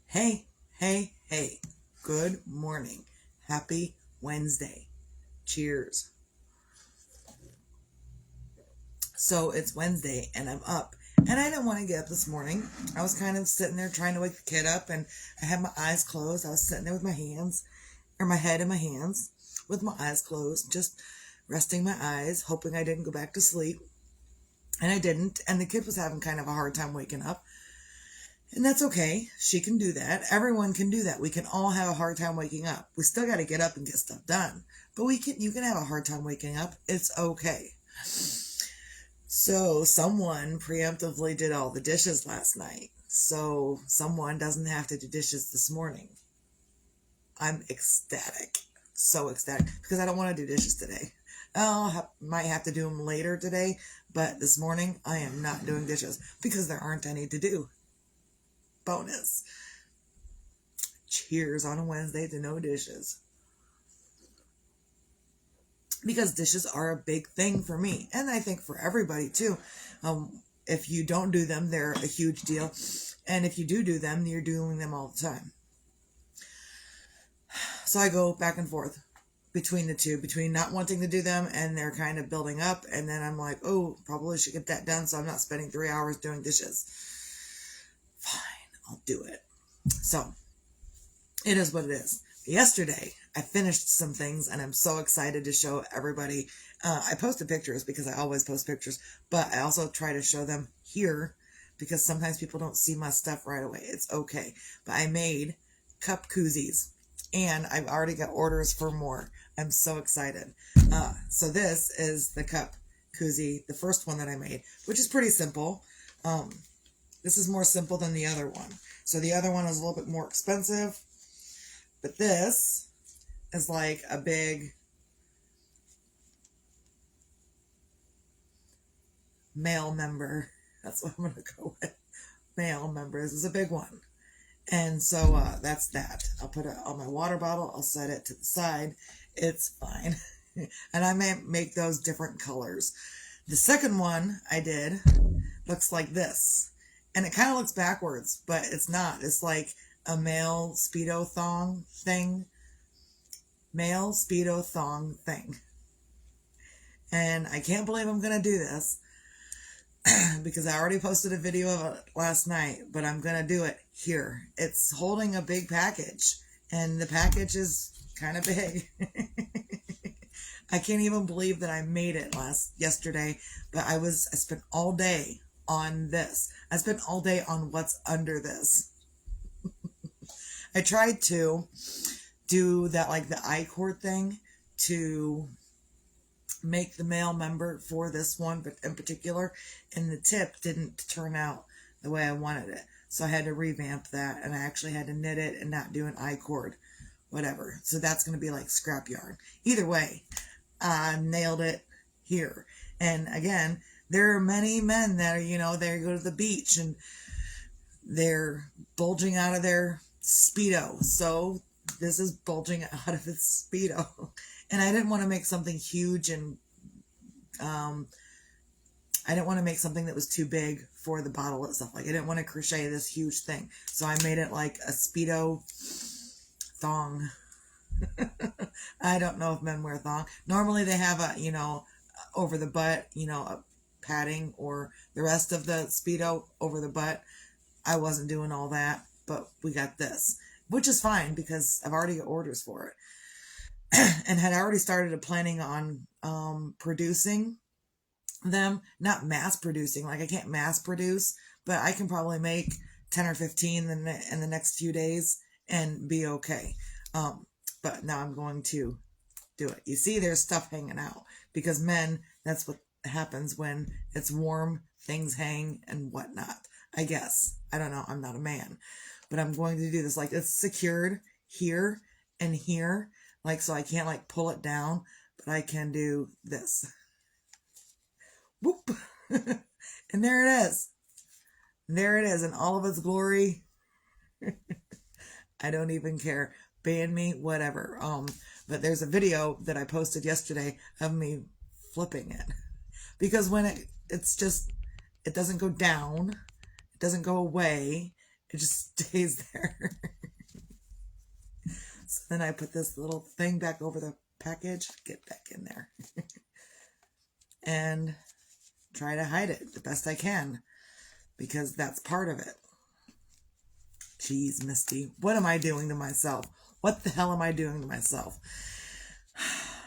Hey, hey, hey. Good morning. Happy Wednesday. Cheers. So it's Wednesday and I'm up. And I didn't want to get up this morning. I was kind of sitting there trying to wake the kid up and I had my eyes closed. I was sitting there with my hands, or my head in my hands, with my eyes closed, just resting my eyes, hoping I didn't go back to sleep. And I didn't. And the kid was having kind of a hard time waking up. And that's okay. She can do that. Everyone can do that. We can all have a hard time waking up. We still got to get up and get stuff done. But you can have a hard time waking up. It's okay. So someone preemptively did all the dishes last night. So someone doesn't have to do dishes this morning. I'm ecstatic. So ecstatic because I don't want to do dishes today. Might have to do them later today, but this morning I am not doing dishes because there aren't any to do. Bonus. Cheers on a Wednesday to no dishes. Because dishes are a big thing for me, and I think for everybody too. If you don't do them, they're a huge deal, and if you do them, you're doing them all the time. So I go back and forth between the two, between not wanting to do them and they're kind of building up, and then I'm like, oh, probably should get that done so I'm not spending 3 hours doing dishes. Fine, I'll do it. So it is what it is. Yesterday, I finished some things and I'm so excited to show everybody. I posted pictures because I always post pictures, but I also try to show them here because sometimes people don't see my stuff right away. It's okay. But I made cup koozies and I've already got orders for more. I'm so excited. So this is the cup koozie, the first one that I made, which is pretty simple. This is more simple than the other one. So the other one is a little bit more expensive. But this is like a big male member. That's what I'm going to go with. Male member. This is a big one. And so that's that. I'll put it on my water bottle. I'll set it to the side. It's fine. And I may make those different colors. The second one I did looks like this. And it kind of looks backwards, but it's not. It's like a male Speedo thong thing. Male Speedo thong thing. And I can't believe I'm going to do this because I already posted a video of it last night, but I'm going to do it here. It's holding a big package and the package is kind of big. I can't even believe that I made it yesterday, but I spent all day on this. I spent all day on what's under this. I tried to do that, like the I-cord thing, to make the male member for this one, but in particular, and the tip didn't turn out the way I wanted it. So I had to revamp that, and I actually had to knit it and not do an I-cord, whatever. So that's going to be like scrap yarn. Either way, I nailed it here. And again, there are many men that are, they go to the beach and they're bulging out of their Speedo. So this is bulging out of its Speedo. And I didn't want to make something huge and I didn't want to make something that was too big for the bottle itself. Like I didn't want to crochet this huge thing. So I made it like a Speedo thong. I don't know if men wear thong. Normally they have a, over the butt, a padding, or the rest of the Speedo over the butt. I wasn't doing all that, but we got this, which is fine because I've already got orders for it and had already started planning on producing them, not mass producing. Like I can't mass produce, but I can probably make 10 or 15 in the next few days and be okay. But now I'm going to do it. You see, there's stuff hanging out because men, that's what happens when it's warm, things hang and whatnot. I guess. I don't know. I'm not a man. But I'm going to do this. Like it's secured here and here. Like so I can't like pull it down. But I can do this. Whoop. And there it is. There it is in all of its glory. I don't even care. Ban me, whatever. But there's a video that I posted yesterday of me flipping it. Because when it's just it doesn't go down, it doesn't go away, it just stays there. So then I put this little thing back over the package, get back in there, and try to hide it the best I can, because that's part of it. Jeez, Misty, what am I doing to myself? What the hell am I doing to myself?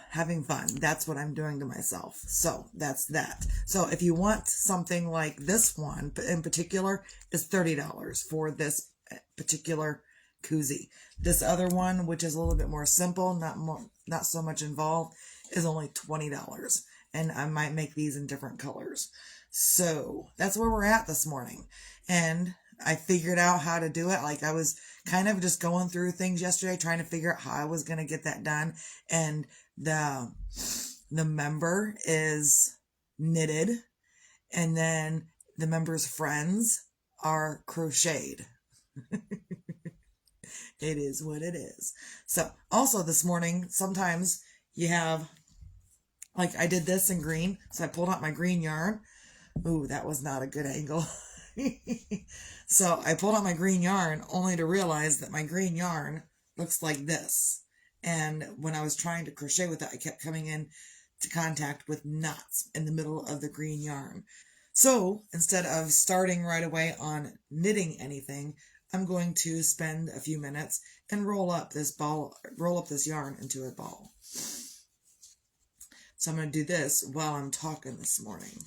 Having fun. That's what I'm doing to myself. So that's that. So if you want something like this one in particular, is $30 for this particular koozie. This other one, which is a little bit more simple, not so much involved, is only $20. And I might make these in different colors. So that's where we're at this morning. And I figured out how to do it. Like, I was kind of just going through things yesterday, trying to figure out how I was going to get that done. And the member is knitted, and then the member's friends are crocheted. It is what it is. So also this morning, sometimes you have, like, I did this in green, so I pulled out my green yarn. Ooh, that was not a good angle. So I pulled out my green yarn only to realize that my green yarn looks like this. And when I was trying to crochet with it, I kept coming in to contact with knots in the middle of the green yarn. So instead of starting right away on knitting anything, I'm going to spend a few minutes and roll up this yarn into a ball. So I'm going to do this while I'm talking this morning.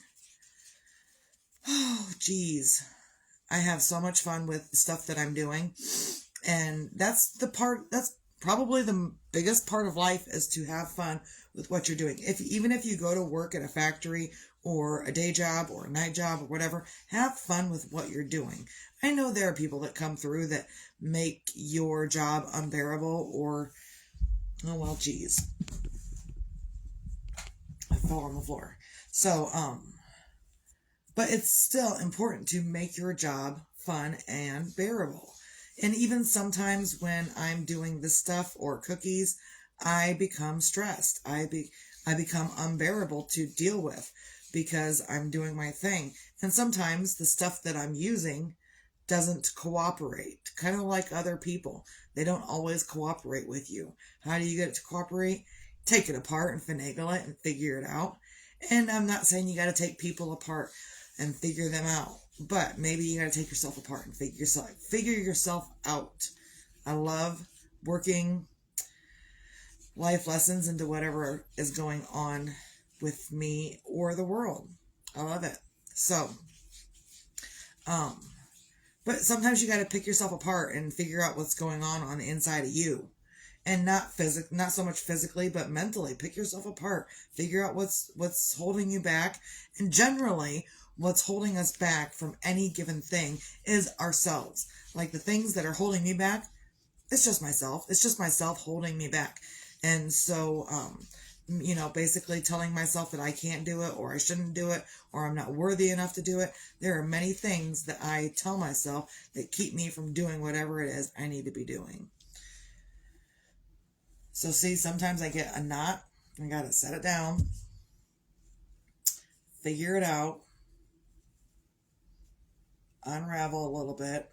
Oh, geez. I have so much fun with the stuff that I'm doing. And that's probably the biggest part of life, is to have fun with what you're doing. Even if you go to work at a factory or a day job or a night job or whatever, have fun with what you're doing. I know there are people that come through that make your job unbearable, or, oh, well, geez. I fell on the floor. So, but it's still important to make your job fun and bearable. And even sometimes when I'm doing this stuff or cookies, I become stressed. I become unbearable to deal with because I'm doing my thing. And sometimes the stuff that I'm using doesn't cooperate, kind of like other people. They don't always cooperate with you. How do you get it to cooperate? Take it apart and finagle it and figure it out. And I'm not saying you got to take people apart and figure them out, but maybe you got to take yourself apart and figure yourself out. I love working life lessons into whatever is going on with me or the world. I love it. So, but sometimes you got to pick yourself apart and figure out what's going on the inside of you. And not so much physically, but mentally. Pick yourself apart. Figure out what's holding you back. And generally, what's holding us back from any given thing is ourselves. Like, the things that are holding me back, it's just myself. It's just myself holding me back. And so, basically telling myself that I can't do it, or I shouldn't do it, or I'm not worthy enough to do it. There are many things that I tell myself that keep me from doing whatever it is I need to be doing. So see, sometimes I get a knot. I got to set it down, figure it out, unravel a little bit.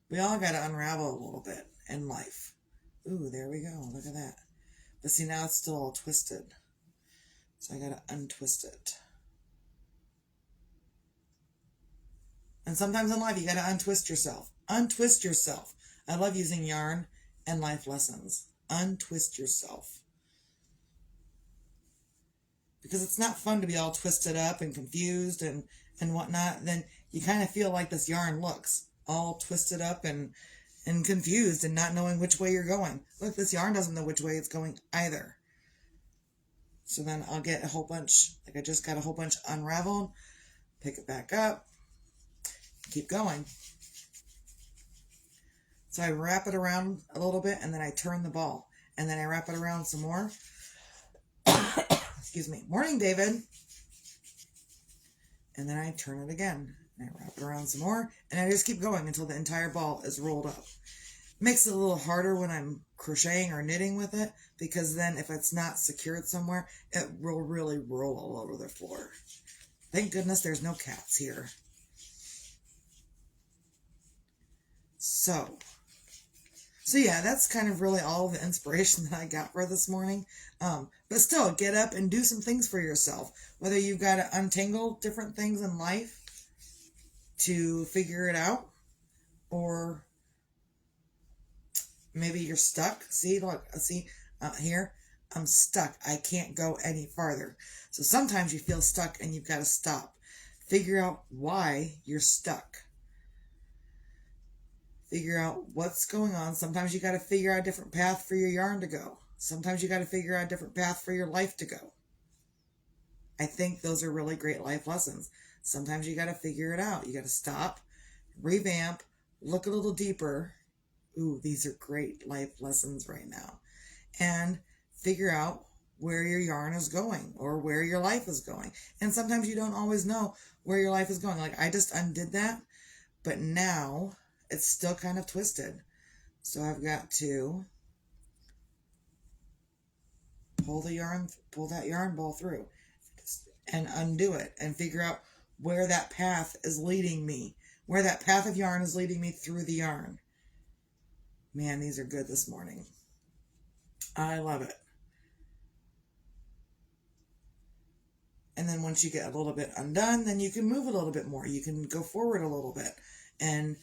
We all got to unravel a little bit in life. Ooh, there we go. Look at that. But see, now it's still all twisted. So I got to untwist it. And sometimes in life, you got to untwist yourself. Untwist yourself. I love using yarn and life lessons. Untwist yourself. Because it's not fun to be all twisted up and confused and whatnot. Then you kind of feel like this yarn looks all twisted up and confused and not knowing which way you're going. Look, this yarn doesn't know which way it's going either. So then I'll get a whole bunch, like I just got a whole bunch unraveled, pick it back up, keep going. So I wrap it around a little bit, and then I turn the ball. And then I wrap it around some more. Excuse me. Morning, David. And then I turn it again. And I wrap it around some more. And I just keep going until the entire ball is rolled up. Makes it a little harder when I'm crocheting or knitting with it, because then if it's not secured somewhere, it will really roll all over the floor. Thank goodness there's no cats here. So yeah, that's kind of really all the inspiration that I got for this morning. But still, get up and do some things for yourself. Whether you've got to untangle different things in life to figure it out, or maybe you're stuck. See, look, see here, I'm stuck. I can't go any farther. So sometimes you feel stuck and you've got to stop. Figure out why you're stuck. Figure out what's going on. Sometimes you got to figure out a different path for your yarn to go. Sometimes you got to figure out a different path for your life to go. I think those are really great life lessons. Sometimes you got to figure it out. You got to stop, revamp, look a little deeper. Ooh, these are great life lessons right now. And figure out where your yarn is going or where your life is going. And sometimes you don't always know where your life is going. Like I just undid that, but now it's still kind of twisted. So I've got to pull that yarn ball through and undo it and figure out where that path is leading me, where that path of yarn is leading me through the yarn. Man, these are good this morning. I love it. And then once you get a little bit undone, then you can move a little bit more. You can go forward a little bit. And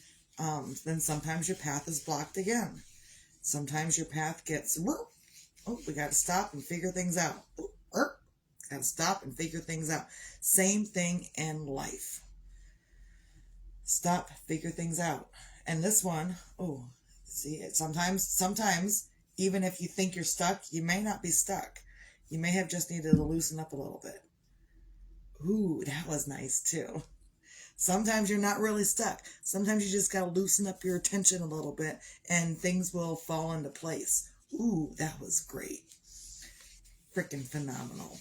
then sometimes your path is blocked again. Sometimes your path gets, oh, we got to stop and figure things out. Got to stop and figure things out. Same thing in life. Stop, figure things out. And this one, oh, see, it sometimes, even if you think you're stuck, you may not be stuck. You may have just needed to loosen up a little bit. Ooh, that was nice too. Sometimes you're not really stuck. Sometimes you just got to loosen up your attention a little bit and things will fall into place. Ooh, that was great. Freaking phenomenal.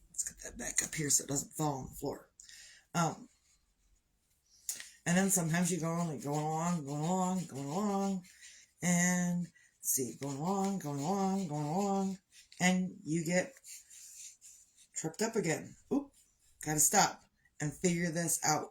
Let's get that back up here so it doesn't fall on the floor. And then sometimes you go on like going along, and see, going along, and you get tripped up again. Oop, gotta stop and figure this out.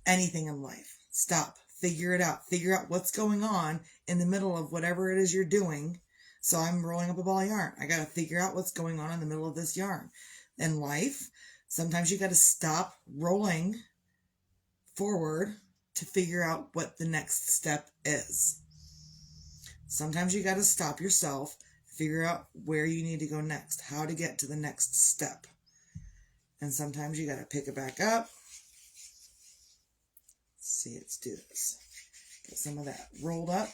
Anything in life, stop, figure it out. Figure out what's going on in the middle of whatever it is you're doing. So I'm rolling up a ball of yarn. I gotta figure out what's going on in the middle of this yarn. In life, sometimes you gotta stop rolling forward to figure out what the next step is. Sometimes you gotta stop yourself, figure out where you need to go next, how to get to the next step. And sometimes you got to pick it back up. Let's see, let's do this. Get some of that rolled up.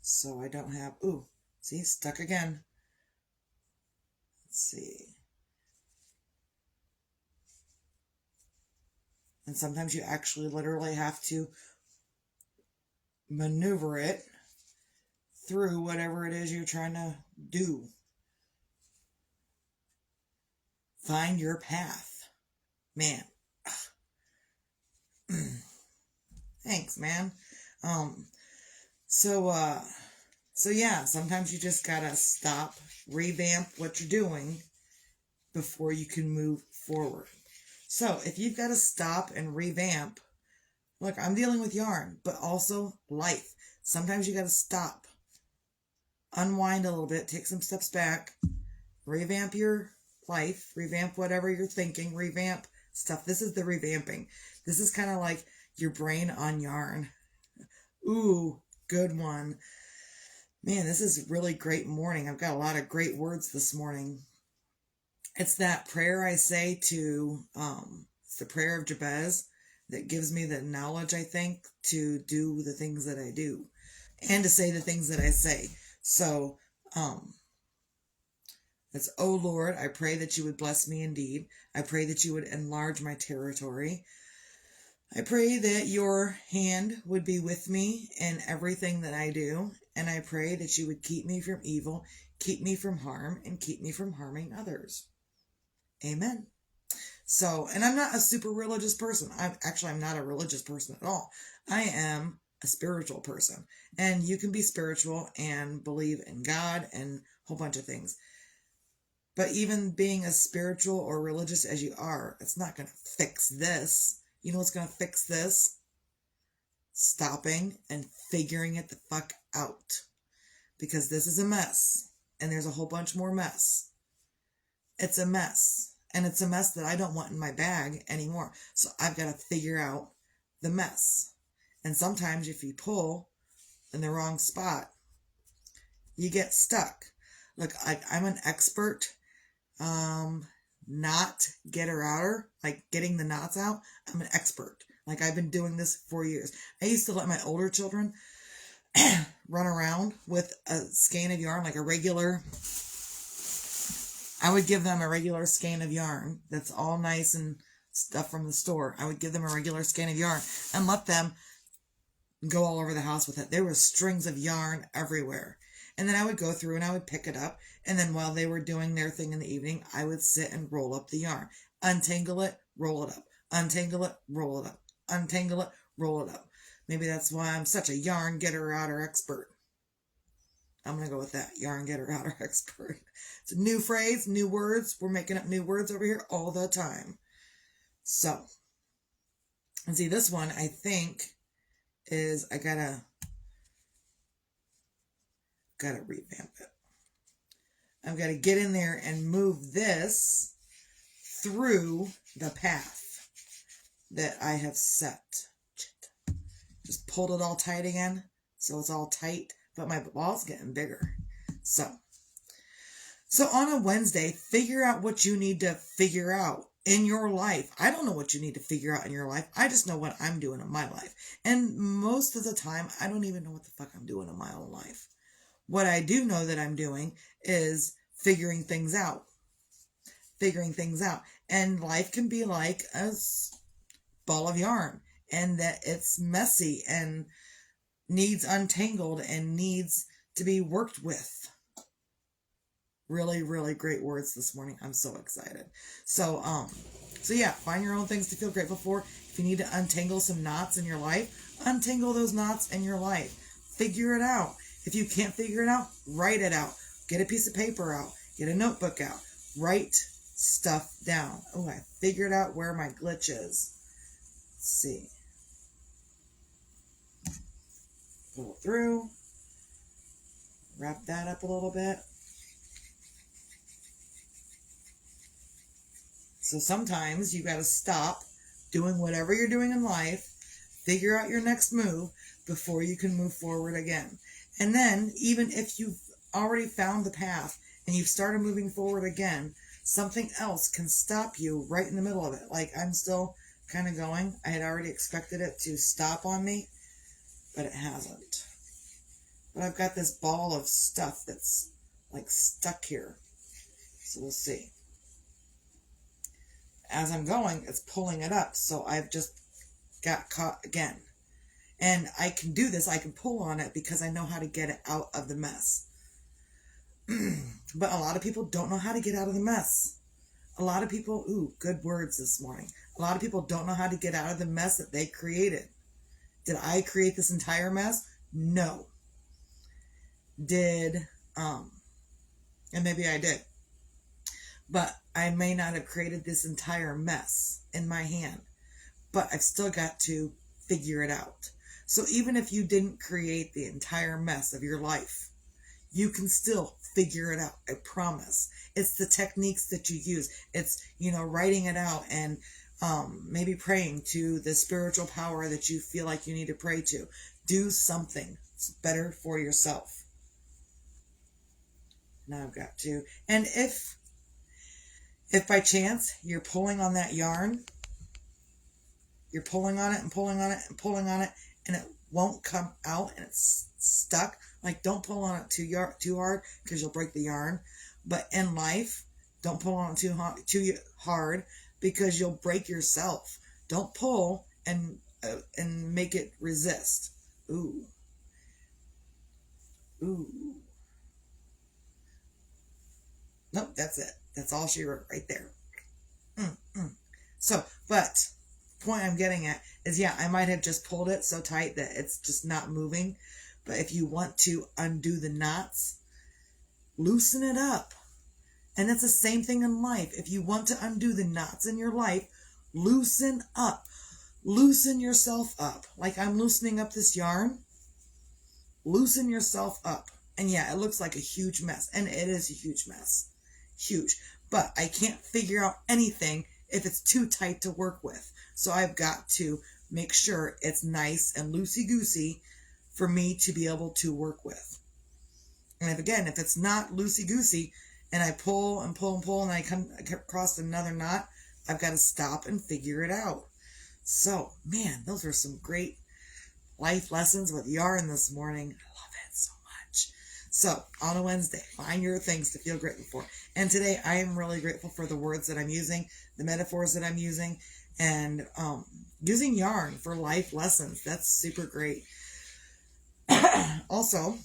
So I don't have, ooh, see, stuck again. Let's see. And sometimes you actually literally have to maneuver it through whatever it is you're trying to do. Find your path. Man. Thanks, man. So yeah, sometimes you just gotta stop, revamp what you're doing before you can move forward. So if you've got to stop and revamp, look, I'm dealing with yarn, but also life. Sometimes you got to stop, unwind a little bit, take some steps back, revamp your life, revamp whatever you're thinking, revamp stuff. This is the revamping. This is kind of like your brain on yarn. Ooh, good one. Man, this is a really great morning. I've got a lot of great words this morning. It's that prayer I say to, it's the prayer of Jabez that gives me the knowledge, I think, to do the things that I do and to say the things that I say. So, it's, oh Lord, I pray that you would bless me indeed. I pray that you would enlarge my territory. I pray that your hand would be with me in everything that I do. And I pray that you would keep me from evil, keep me from harm, and keep me from harming others. Amen. So, and I'm not a super religious person. I'm not a religious person at all. I am a spiritual person. And you can be spiritual and believe in God and a whole bunch of things. But even being as spiritual or religious as you are, it's not going to fix this. You know what's going to fix this? Stopping and figuring it the fuck out. Because this is a mess. And there's a whole bunch more mess. It's a mess. And it's a mess that I don't want in my bag anymore. So I've got to figure out the mess. And sometimes if you pull in the wrong spot, you get stuck. Look, I'm an expert knot getter-outer, like getting the knots out. I'm an expert. Like, I've been doing this for years. I used to let my older children run around with a skein of yarn, like a regular. I would give them a regular skein of yarn that's all nice and stuff from the store. I would give them a regular skein of yarn and let them go all over the house with it. There were strings of yarn everywhere. And then I would go through and I would pick it up. And then while they were doing their thing in the evening, I would sit and roll up the yarn. Untangle it, roll it up. Untangle it, roll it up. Untangle it, roll it up. Maybe that's why I'm such a yarn getter-outer expert. I'm going to go with that. Yarn getter-outer expert. It's a new phrase, new words. We're making up new words over here all the time. So, and see, this one, I think, is I gotta revamp it. I've got to get in there and move this through the path that I have set. Just pulled it all tight again, so it's all tight, but my ball's getting bigger. So on a Wednesday, figure out what you need to figure out in your life. I don't know what you need to figure out in your life. I just know what I'm doing in my life. And most of the time, I don't even know what the fuck I'm doing in my own life. What I do know that I'm doing is figuring things out. And life can be like a ball of yarn, and that it's messy and needs untangled and needs to be worked with. Really, really great words this morning. I'm so excited. So yeah, find your own things to feel grateful for. If you need to untangle some knots in your life, untangle those knots in your life. Figure it out. If you can't figure it out, write it out. Get a piece of paper out. Get a notebook out. Write stuff down. Oh, I figured out where my glitch is. Let's see. Pull it through. Wrap that up a little bit. So sometimes you got to stop doing whatever you're doing in life, figure out your next move before you can move forward again. And then, even if you've already found the path and you've started moving forward again, something else can stop you right in the middle of it. Like, I'm still kind of going. I had already expected it to stop on me, but it hasn't. But I've got this ball of stuff that's like stuck here. So we'll see. As I'm going, it's pulling it up. So I've just got caught again. And I can do this. I can pull on it because I know how to get it out of the mess. But a lot of people don't know how to get out of the mess. A lot of people, good words this morning. A lot of people don't know how to get out of the mess that they created. Did I create this entire mess? No. And maybe I did. But I may not have created this entire mess in my hand. But I've still got to figure it out. So even if you didn't create the entire mess of your life, you can still figure it out. I promise. It's the techniques that you use. It's, writing it out and maybe praying to the spiritual power that you feel like you need to pray to. Do something. It's better for yourself. Now I've got to. And if by chance you're pulling on that yarn, you're pulling on it and pulling on it and pulling on it, and it won't come out and it's stuck, like, don't pull on it too hard because you'll break the yarn. But in life, don't pull on it too hard because you'll break yourself. Don't pull and make it resist. Ooh. Nope, that's it. That's all she wrote right there. So, but point I'm getting at is, yeah, I might have just pulled it so tight that it's just not moving. But if you want to undo the knots, loosen it up. And it's the same thing in life. If you want to undo the knots in your life, loosen up. Loosen yourself up. Like I'm loosening up this yarn. Loosen yourself up. And yeah, it looks like a huge mess. And it is a huge mess. Huge. But I can't figure out anything if it's too tight to work with. So I've got to make sure it's nice and loosey-goosey for me to be able to work with. And if it's not loosey-goosey, and I pull and pull and pull, and I come across another knot, I've got to stop and figure it out. So, man, those were some great life lessons with yarn this morning. I love it so much. So, on a Wednesday, find your things to feel grateful for. And today, I am really grateful for the words that I'm using, the metaphors that I'm using, and using yarn for life lessons. That's super great. Also,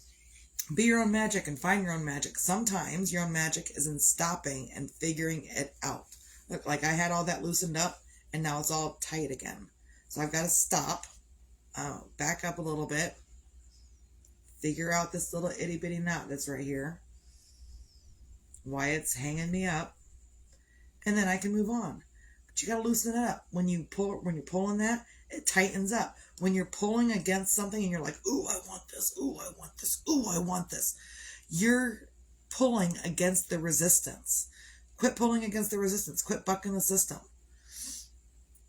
be your own magic and find your own magic. Sometimes your own magic is in stopping and figuring it out. Look, like I had all that loosened up and now it's all tight again. So I've got to stop, back up a little bit, figure out this little itty bitty knot that's right here, why it's hanging me up, and then I can move on. But you got to loosen it up. When you're pulling that, it tightens up. When you're pulling against something and you're like, ooh, I want this, ooh, I want this, ooh, I want this, you're pulling against the resistance. Quit pulling against the resistance. Quit bucking the system.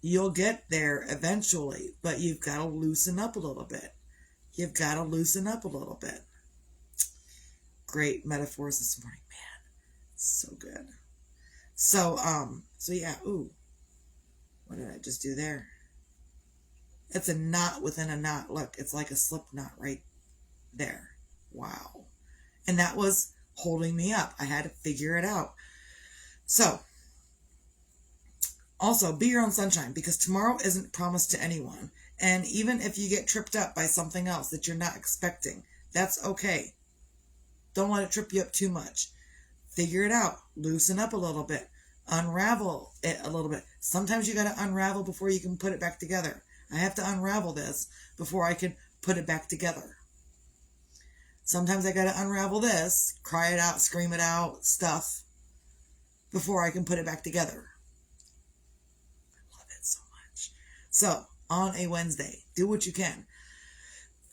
You'll get there eventually, but you've got to loosen up a little bit. You've got to loosen up a little bit. Great metaphors this morning, man. So good. So yeah, ooh. What did I just do there? It's a knot within a knot. Look, it's like a slip knot right there. Wow. And that was holding me up. I had to figure it out. So, also, be your own sunshine, because tomorrow isn't promised to anyone. And even if you get tripped up by something else that you're not expecting, that's okay. Don't let it trip you up too much. Figure it out. Loosen up a little bit. Unravel it a little bit. Sometimes you got to unravel before you can put it back together. I have to unravel this before I can put it back together. Sometimes I got to unravel this, cry it out, scream it out, stuff, before I can put it back together. I love it so much. So, on a Wednesday, do what you can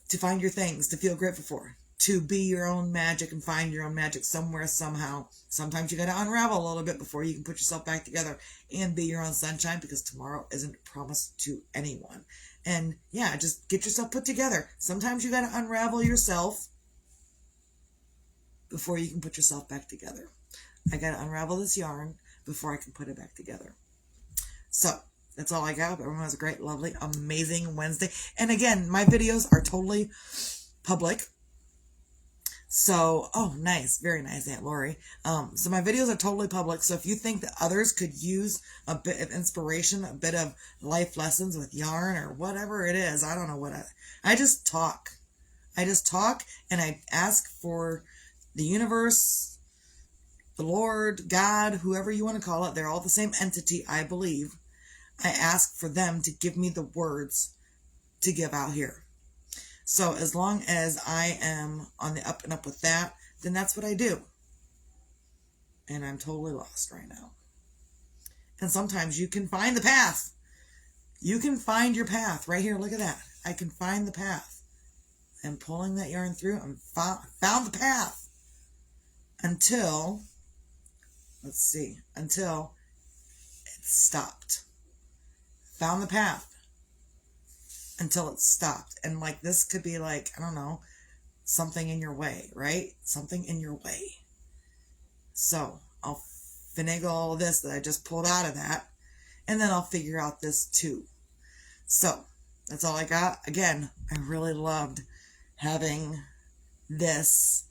to find your things to feel grateful for, to be your own magic and find your own magic somewhere, somehow. Sometimes you got to unravel a little bit before you can put yourself back together, and be your own sunshine, because tomorrow isn't promised to anyone. And yeah, just get yourself put together. Sometimes you got to unravel yourself before you can put yourself back together. I got to unravel this yarn before I can put it back together. So that's all I got. Everyone has a great, lovely, amazing Wednesday. And again, my videos are totally public. So, oh, nice. Very nice, Aunt Lori. So my videos are totally public. So if you think that others could use a bit of inspiration, a bit of life lessons with yarn or whatever it is, I don't know what I just talk. I just talk, and I ask for the universe, the Lord, God, whoever you want to call it. They're all the same entity, I believe. I ask for them to give me the words to give out here. So as long as I am on the up and up with that, then that's what I do. And I'm totally lost right now. And sometimes you can find the path. You can find your path right here. Look at that. I can find the path. I'm pulling that yarn through and found the path. Until it stopped. Found the path. Until it stopped. And like this could be like, I don't know, something in your way, right? Something in your way. So I'll finagle all of this that I just pulled out of that, and then I'll figure out this too. So that's all I got. Again, I really loved having this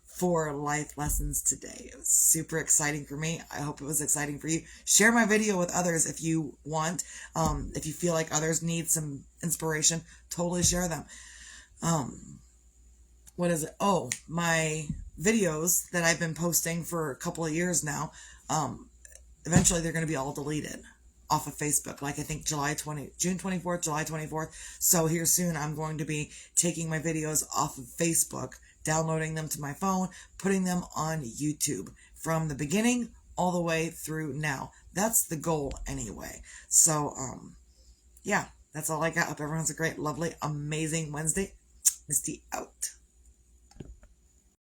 for life lessons today. It was super exciting for me. I hope it was exciting for you. Share my video with others if you want. If you feel like others need some inspiration, totally share them. What is it? Oh, my videos that I've been posting for a couple of years now. Eventually they're going to be all deleted. off of Facebook, like I think June 24th, July 24th. So here soon, I'm going to be taking my videos off of Facebook, downloading them to my phone, putting them on YouTube from the beginning all the way through now. That's the goal anyway. So, yeah, that's all I got. Hope everyone's a great, lovely, amazing Wednesday. Misty out.